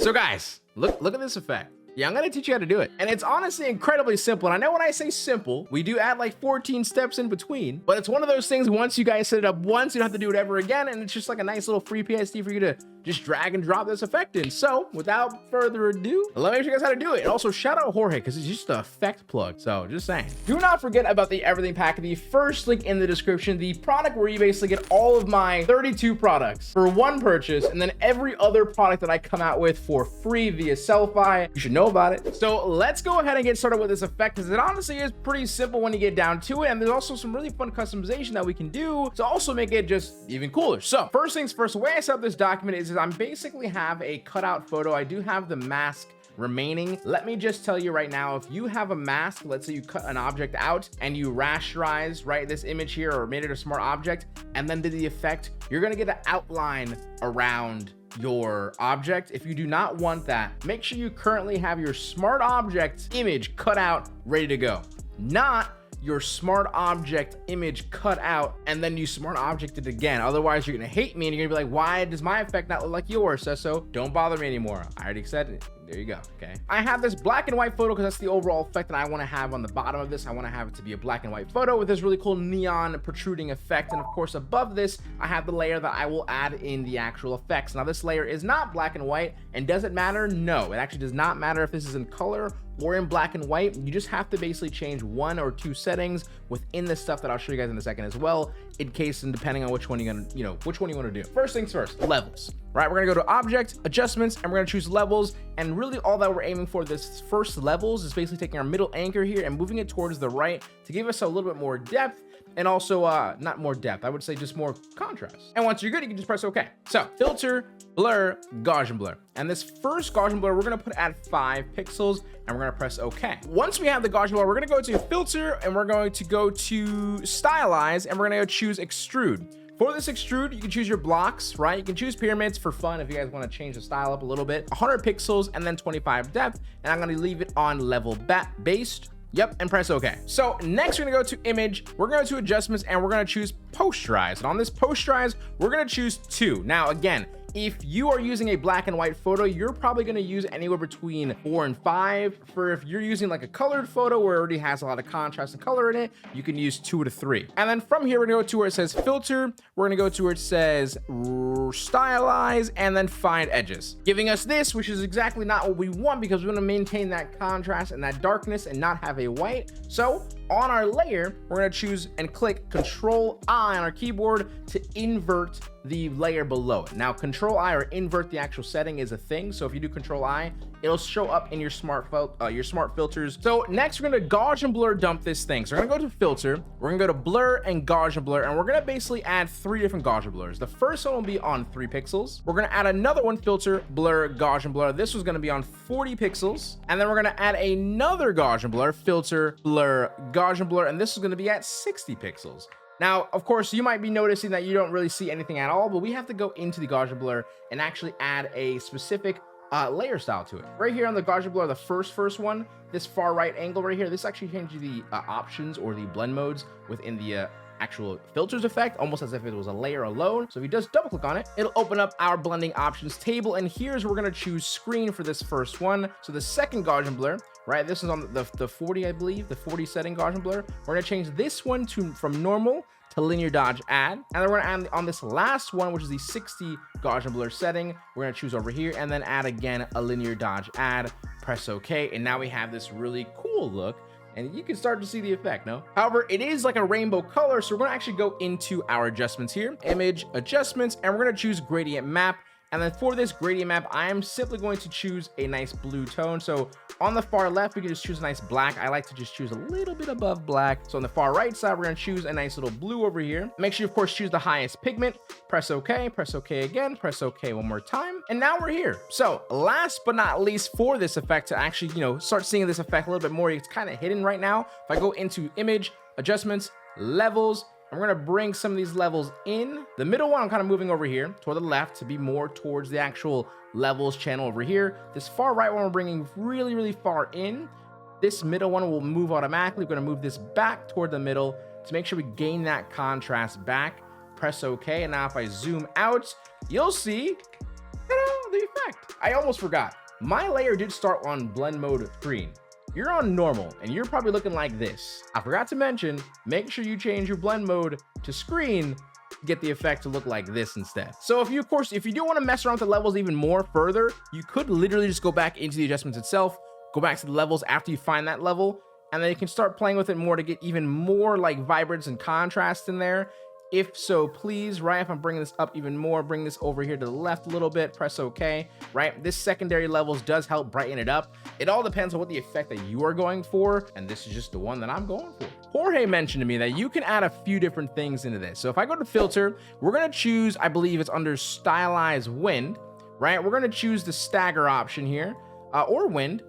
So guys, look at this effect. Yeah, I'm gonna teach you how to do it. And it's honestly incredibly simple. And I know when I say simple, we do add like 14 steps in between, but it's one of those things, once you guys set it up once, you don't have to do it ever again. And it's just like a nice little free PSD for you to just drag and drop this effect in. So without further ado, let me show you guys how to do it. And also shout out Jorge, because it's just an effect plug. So just saying. Do not forget about the everything pack, the first link in the description, the product where you basically get all of my 32 products for one purchase, and then every other product that I come out with for free via Sellfy. You should know about it. So let's go ahead and get started with this effect, because it honestly is pretty simple when you get down to it. And there's also some really fun customization that we can do to also make it just even cooler. So first things first, the way I set up this document is I'm basically have a cutout photo. I do have the mask remaining. Let me just tell you right now, if you have a mask, let's say you cut an object out and you rasterize, right, this image here, or made it a smart object, and then did the effect, you're gonna get an outline around your object. If you do not want that, make sure you currently have your smart object image cut out, ready to go. Not your smart object image cut out and then you smart object it again. Otherwise, you're gonna hate me and you're gonna be like, why does my effect not look like yours, Seso? Don't bother me anymore. I already said it. There you go. Okay. I have this black and white photo because that's the overall effect that I want to have on the bottom of this. I want to have it to be a black and white photo with this really cool neon protruding effect. And of course, above this, I have the layer that I will add in the actual effects. Now, this layer is not black and white. And does it matter? No, it actually does not matter if this is in color or in black and white. You just have to basically change 1 or 2 settings within the stuff that I'll show you guys in a second as well, in case and depending on which one you're gonna, which one you want to do. First things first, levels, right? We're gonna go to object, adjustments, and we're gonna choose levels. And really all that we're aiming for this first levels is basically taking our middle anchor here and moving it towards the right to give us a little bit more depth. And also, not more depth, I would say just more contrast. And once you're good, you can just press OK. So filter, blur, Gaussian blur. And this first Gaussian blur, we're gonna put at 5 pixels and we're gonna press OK. Once we have the Gaussian blur, we're gonna go to filter and we're going to go to stylize and we're gonna go choose extrude. For this extrude, you can choose your blocks, right? You can choose pyramids for fun if you guys want to change the style up a little bit. 100 pixels and then 25 depth. And I'm going to leave it on level based. Yep, and press OK. So next we're gonna go to image, we're going to adjustments, and we're gonna choose posterize. And on this posterize, we're gonna choose 2. Now again, if you are using a black and white photo, you're probably gonna use anywhere between 4 and 5. For if you're using like a colored photo where it already has a lot of contrast and color in it, you can use 2 to 3. And then from here, we're gonna go to where it says filter, we're gonna go to where it says stylize, and then find edges, giving us this, which is exactly not what we want because we wanna maintain that contrast and that darkness and not have a white. So on our layer, we're gonna choose and click Control-I on our keyboard to invert the layer below it. Now, Control-I or invert the actual setting is a thing. So if you do Control-I, it'll show up in your smart filters. So next, we're gonna Gaussian blur dump this thing. So we're gonna go to filter, we're gonna go to blur and Gaussian blur, and we're gonna basically add 3 different Gaussian blurs. The first one will be on 3 pixels. We're gonna add another one, filter, blur, Gaussian blur. This was gonna be on 40 pixels. And then we're gonna add another Gaussian blur, filter, blur, Gaussian blur, and this is gonna be at 60 pixels. Now, of course, you might be noticing that you don't really see anything at all, but we have to go into the Gaussian blur and actually add a specific layer style to it. Right here on the Gaussian blur, the first one, this far right angle right here, this actually changes the options or the blend modes within the actual filters effect, almost as if it was a layer alone. So if you just double click on it, it'll open up our blending options table. And here's where we're gonna choose screen for this first one. So the second Gaussian blur, right? This is on the 40, I believe, the 40 setting Gaussian blur. We're gonna change this one from normal to linear dodge add. And then we're gonna add on this last one, which is the 60 Gaussian blur setting. We're gonna choose over here and then add again a linear dodge add, press OK. And now we have this really cool look. And you can start to see the effect, no? However, it is like a rainbow color, so we're gonna actually go into our adjustments here, image adjustments, and we're gonna choose gradient map. And then for this gradient map, I am simply going to choose a nice blue tone. So on the far left, we can just choose a nice black. I like to just choose a little bit above black. So on the far right side, we're gonna choose a nice little blue over here. Make sure you, of course, choose the highest pigment, press OK again, press OK one more time. And now we're here. So last but not least for this effect to actually, start seeing this effect a little bit more, it's kind of hidden right now. If I go into image, adjustments, levels, and we're gonna bring some of these levels in. The middle one, I'm kind of moving over here toward the left to be more towards the actual levels channel over here. This far right one, we're bringing really, really far in. This middle one will move automatically. We're gonna move this back toward the middle to make sure we gain that contrast back. Press OK, and now if I zoom out, you'll see, the effect. I almost forgot. My layer did start on blend mode screen. You're on normal, and you're probably looking like this. I forgot to mention, make sure you change your blend mode to screen to get the effect to look like this instead. So if you, of course, if you do want to mess around with the levels even more further, you could literally just go back into the adjustments itself, go back to the levels after you find that level, and then you can start playing with it more to get even more like vibrance and contrast in there. If so, please, right? If I'm bringing this up even more, bring this over here to the left a little bit, press OK, right? This secondary levels does help brighten it up. It all depends on what the effect that you are going for, and this is just the one that I'm going for. Jorge mentioned to me that you can add a few different things into this. So if I go to filter, we're gonna choose, I believe it's under stylize wind, right? We're gonna choose the stagger option here, or wind.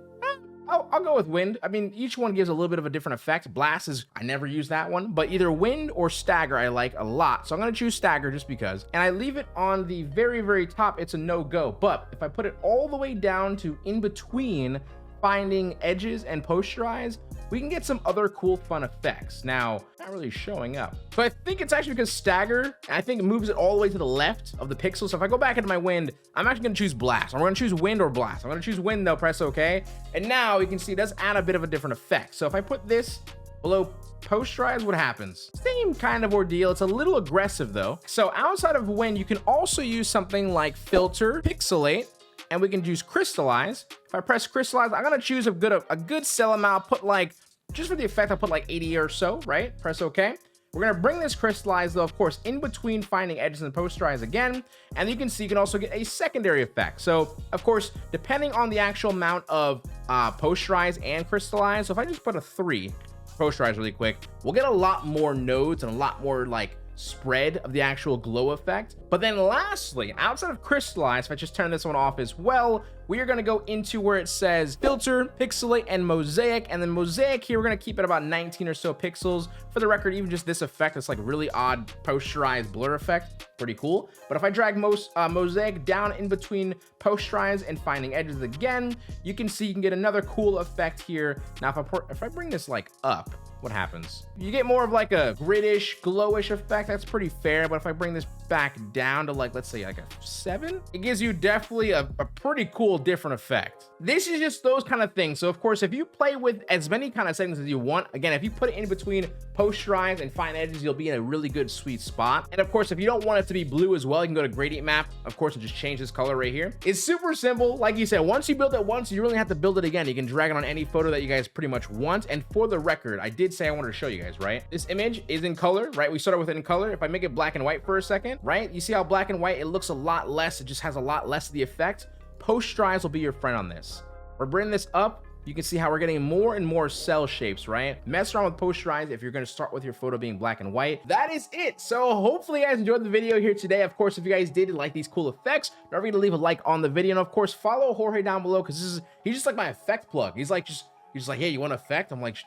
I'll go with wind. I mean, each one gives a little bit of a different effect. Blast is, I never use that one, but either wind or stagger I like a lot. So I'm gonna choose stagger just because. And I leave it on the very, very top, it's a no-go. But if I put it all the way down to in between finding edges and posterize, we can get some other cool fun effects. Now, not really showing up. So I think it's actually because stagger, I think it moves it all the way to the left of the pixel. So if I go back into my wind, I'm actually gonna choose blast. I'm gonna choose wind or blast. I'm gonna choose wind though, press OK. And now you can see it does add a bit of a different effect. So if I put this below posterize, what happens? Same kind of ordeal. It's a little aggressive though. So outside of wind, you can also use something like filter, pixelate, and we can use crystallize. If I press crystallize, I'm gonna choose a good cell amount, put like, just for the effect, I'll put like 80 or so, right? Press OK. We're gonna bring this crystallize though, of course, in between finding edges and posterize again. And you can see you can also get a secondary effect. So of course, depending on the actual amount of posterize and crystallize, so if I just put a 3, posterize really quick, we'll get a lot more nodes and a lot more like spread of the actual glow effect. But then lastly, outside of crystallize, if I just turn this one off as well, we are going to go into where it says filter, pixelate, and mosaic. And then mosaic here, we're going to keep it about 19 or so pixels. For the record, even just this effect, it's like really odd posterized blur effect, pretty cool. But if I drag mosaic down in between posterize and finding edges again, you can see you can get another cool effect here. Now if I bring this like up, what happens? You get more of like a gridish, glowish effect. That's pretty fair. But if I bring this back down to like, let's say like a 7, it gives you definitely a pretty cool different effect. This is just those kind of things. So of course, if you play with as many kind of settings as you want, again, if you put it in between posterize and fine edges, you'll be in a really good sweet spot. And of course, if you don't want it to be blue as well, you can go to gradient map, of course, and just change this color right here. It's super simple. Like you said, once you build it once, you really have to build it again. You can drag it on any photo that you guys pretty much want. And for the record, I did say I wanted to show you guys, right? This image is in color, right? We started with it in color. If I make it black and white for a second, right? You see how black and white, it looks a lot less. It just has a lot less of the effect. Posterize will be your friend on this. We're bringing this up. You can see how we're getting more and more cell shapes, right? Mess around with posterize if you're going to start with your photo being black and white. That is it. So hopefully you guys enjoyed the video here today. Of course, if you guys did like these cool effects, don't forget to leave a like on the video. And of course, follow Jorge down below because he's just like my effect plug. He's just like, hey, you want an effect? I'm like,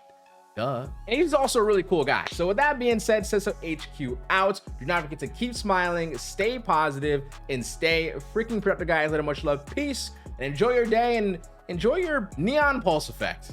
duh. And he's also a really cool guy. So with that being said, Seso HQ out. Do not forget to keep smiling, stay positive, and stay freaking productive, guys. Later, much love, peace, and enjoy your day and enjoy your neon pulse effect.